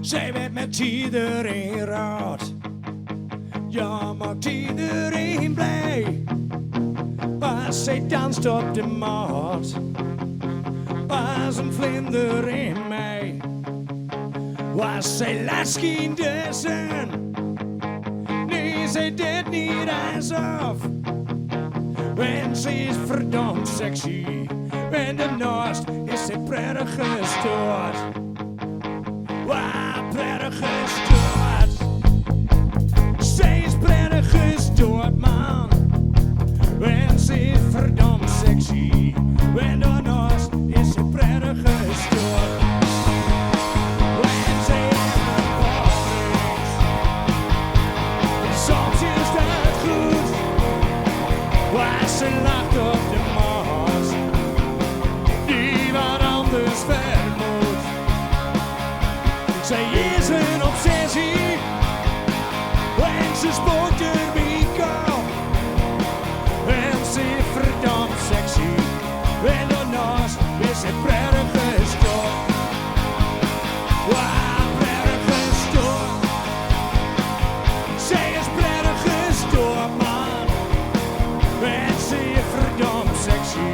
Zij werd met iedereen raad. Ja, maakt iedereen blij. Was zij danst op de mat. Was een vlinder in mij. Was zij laat geen dessen. Nee, zij deed niet alsof. En ze is verdomd sexy. En daarnaast is ze prettig gestoord. Wauw, prettig gestoord. Zij is prettig gestoord, man. En ze is verdomd sexy. En daarnaast is ze prettig gestoord. En zij heeft een paardriks. Soms is dat goed. Waar ze lacht op de maas. Die wat anders vermoedt. Zij is een obsessie. En ze spookt er week-op. En ze is verdomd sexy. En daarnaast is ze prettig gestoord. Wauw, prettig gestoord. Zij is prettig gestoord, man. En ze is verdomd sexy.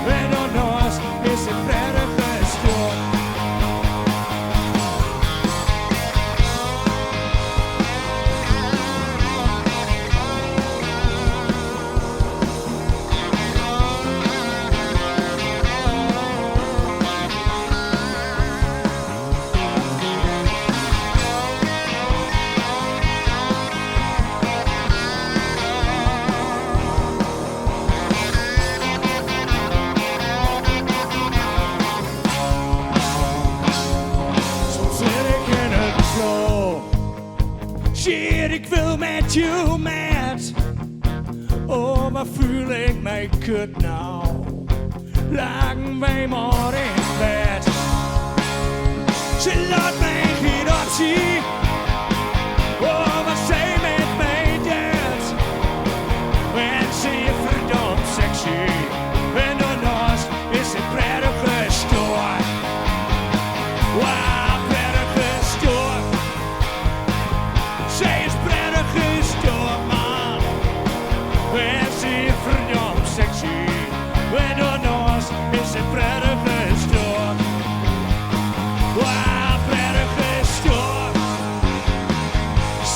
En daarnaast is ze prettig gestoord. Shit, ik wil met you mad. Oh, wat voel ik mij kut nou. Lagen wij maar in bed. Ze laat mij geen optie. Oh, wat zij met mij deed. En ze is verdomd sexy. En daarnaast is ze prettig gestoord. Wauw, prettig gestoord. Zij is prettig gestoord, man. En ze is verdomd sexy. En daarnaast is ze prettig gestoord. Wauw, prettig gestoord.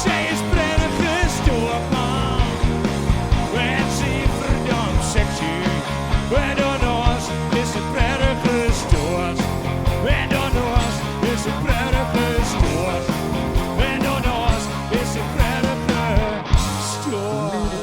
Zij is prettig gestoord, man. En ze is verdomd sexy. En daarnaast is ze prettig gestoord. En daarnaast is ze prettig gestoord. En daarnaast is ze prettig gestoord.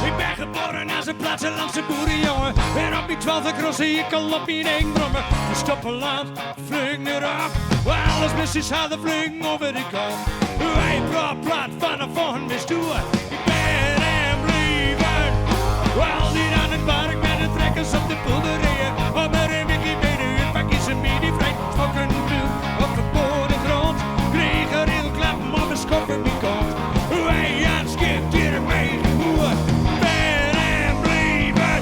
Ik ben geboren als een plattelandse boerenjongen. En op die 12e crossen ik al op mijn één brommen. We stoppen land, vliegen erop. Waar alles mis is, hadden vliegen over de kop. Wij praat vanaf van de stoer. Ik ben hem liever. Wel niet aan het park met de trekkers op de boerderijen. Op mijn remmikie bij de huur, pak is een mini vrij. Stokken veel op verboden grond. Kreeg er heel klappen op een schop in mijn kont. Wij aan skip hier mee gevoerd. Ben hem liever.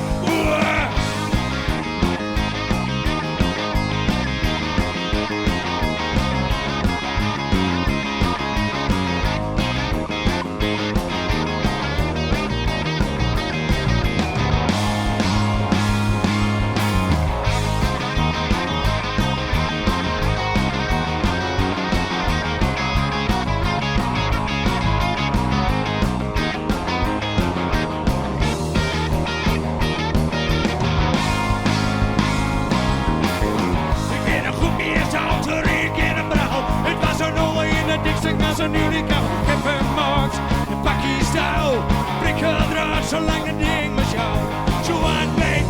Zo'n unicum, ik heb vermoord. De pakkie is touw, prikkeldraad, zolang het ding maar jou. Zo aan mij.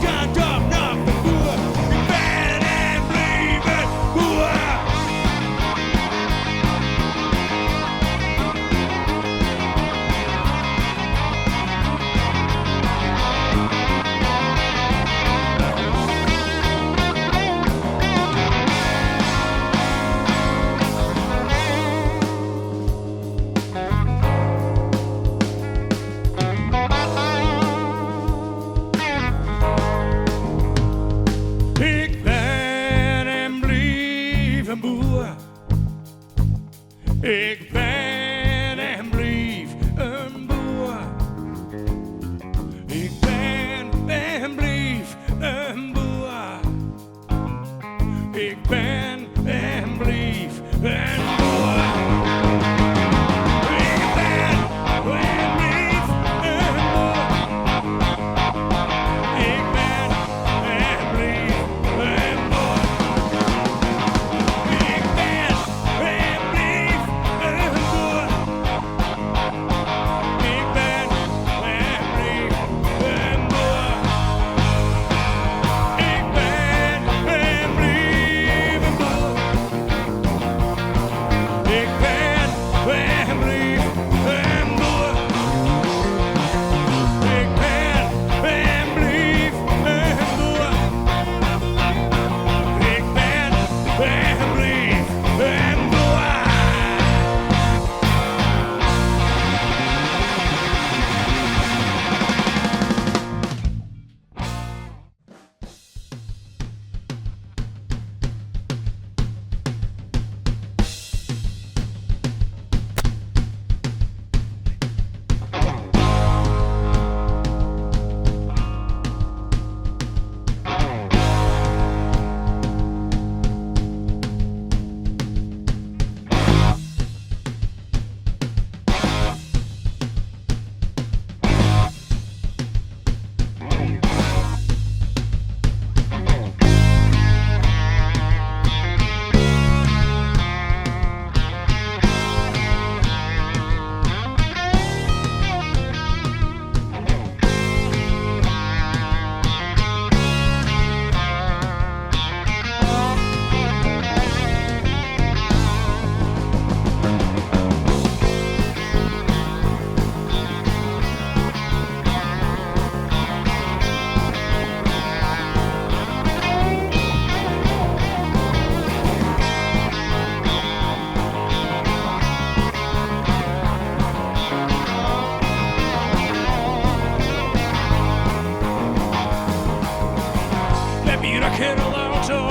rock'n'roll auto.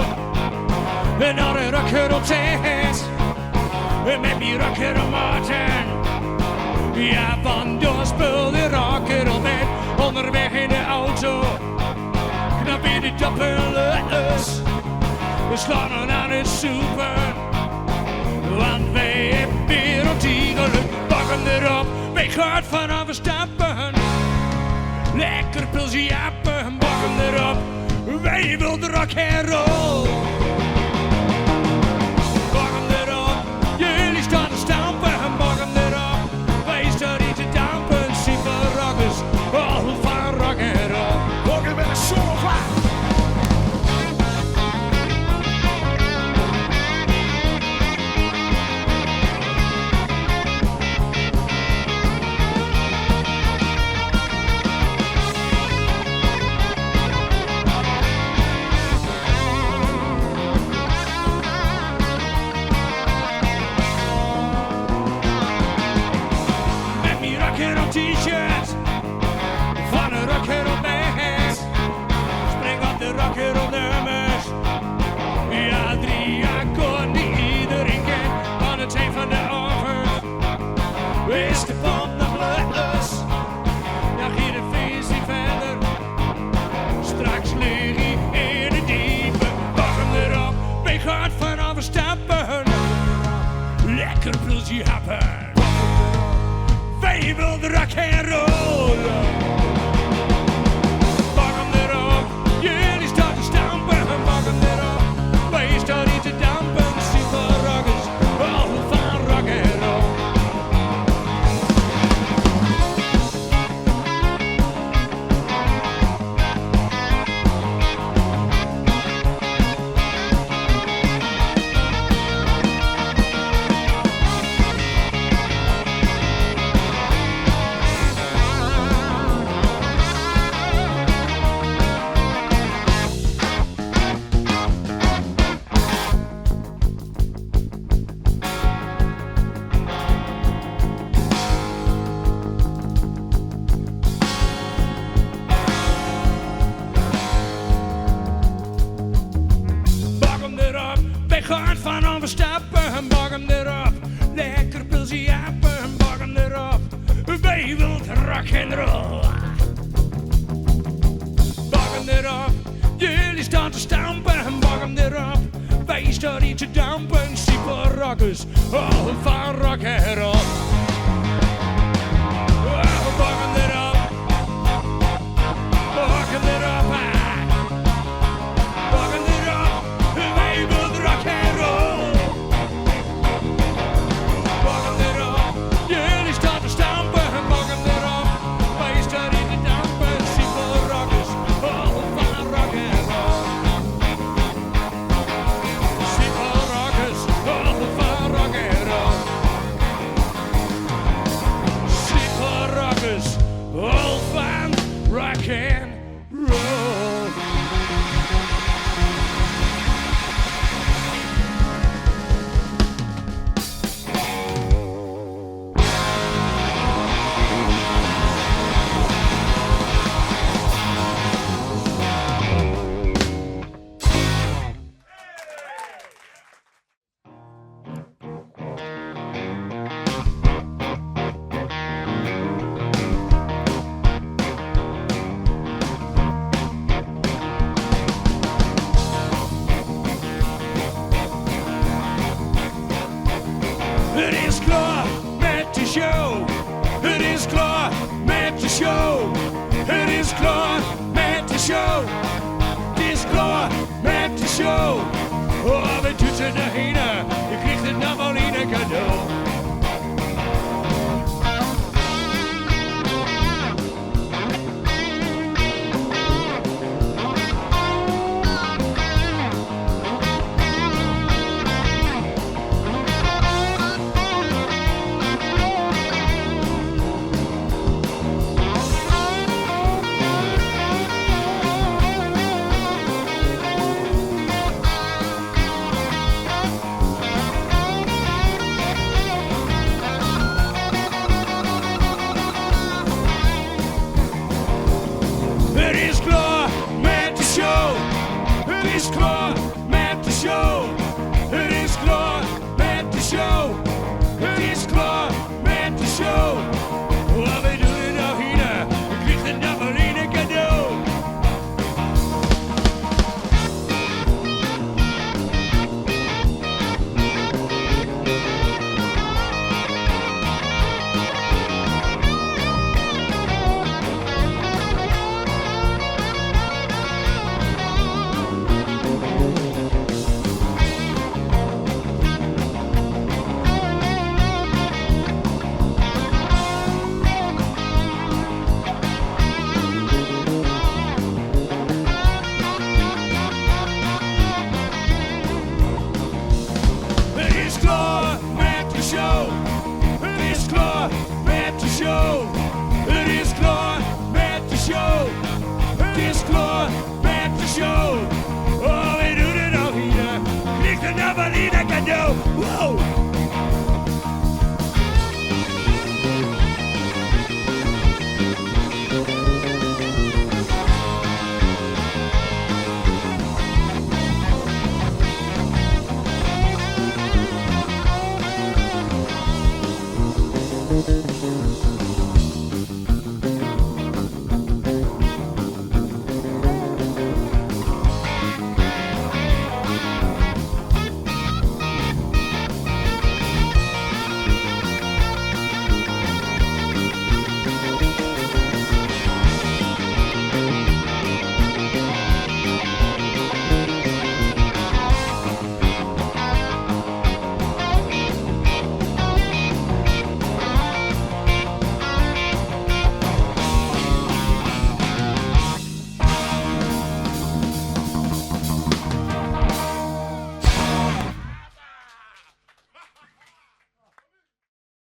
En dan een rock'n'roll tent. Met die rock'n'roll Martin. Ja, want dan speelde rock'n'roll met onderweg in de auto. Knap in de doppelus. We slaan aan het soepen. Want wij hebben weer op die geluk. Pakken erop, wij gaan vanaf we stappen. Lekker pilsje jappen, pakken erop. Wij wilden rock'n'roll. Pakken erop, jullie staan te stampen. Pakken erop, wij staan niet te dampen. Super rockers, al van rock'n'roll. Rocken met een zomervlaag. T-shirt van een rock'n'roll band. Spring op de rock'n'roll nummers. Ja, 3 akkoorden die iedereen kent. Aan het eind van de avond is de band nog los. Dan gaat het feest niet verder. Straks lig ik in de diepe. Pak hem erop, wij gaan vanaf we stappen. Lekker pilsje happen. Wij wilden rock'n'roll. Pak hem erop, jullie staan te stampen. Pak hem erop, wij staan niet te dampen. Super rockers, al van rock'n'roll. Gaat van we stappen, bak hem erop. Lekker pilsje jappen, bak hem erop. Wij wilden rock'n'roll. Bak hem erop, jullie staan te stampen, bak hem erop. Wij staan niet te dampen, super rockers, al van rock'n'roll. Bak hem erop, bak hem erop. Bak hem erop, wij wilden rock'n'roll. Bak hem erop, jullie staan te stampen. Bak hem erop, wij staan in de dampen. Super rockers, al van rock'n'roll. Super rockers, al van rock'n'roll. Super rockers, al van rock'n'roll. Het is klaar met de show. Het is klaar met de show. Het is klaar met de show. Het is klaar met de show. Oh, we doen ze naar heen. Je krijgt het nou wel in een cadeau. is klaar met de show. Het is klaar met de show. Het is klaar met de show. Wat we doen er nog hier? Ik krijg er nog maar één cadeau. Het is klaar met de show. Het is klaar met de show. Het is klaar met de show. Het is klaar met de show.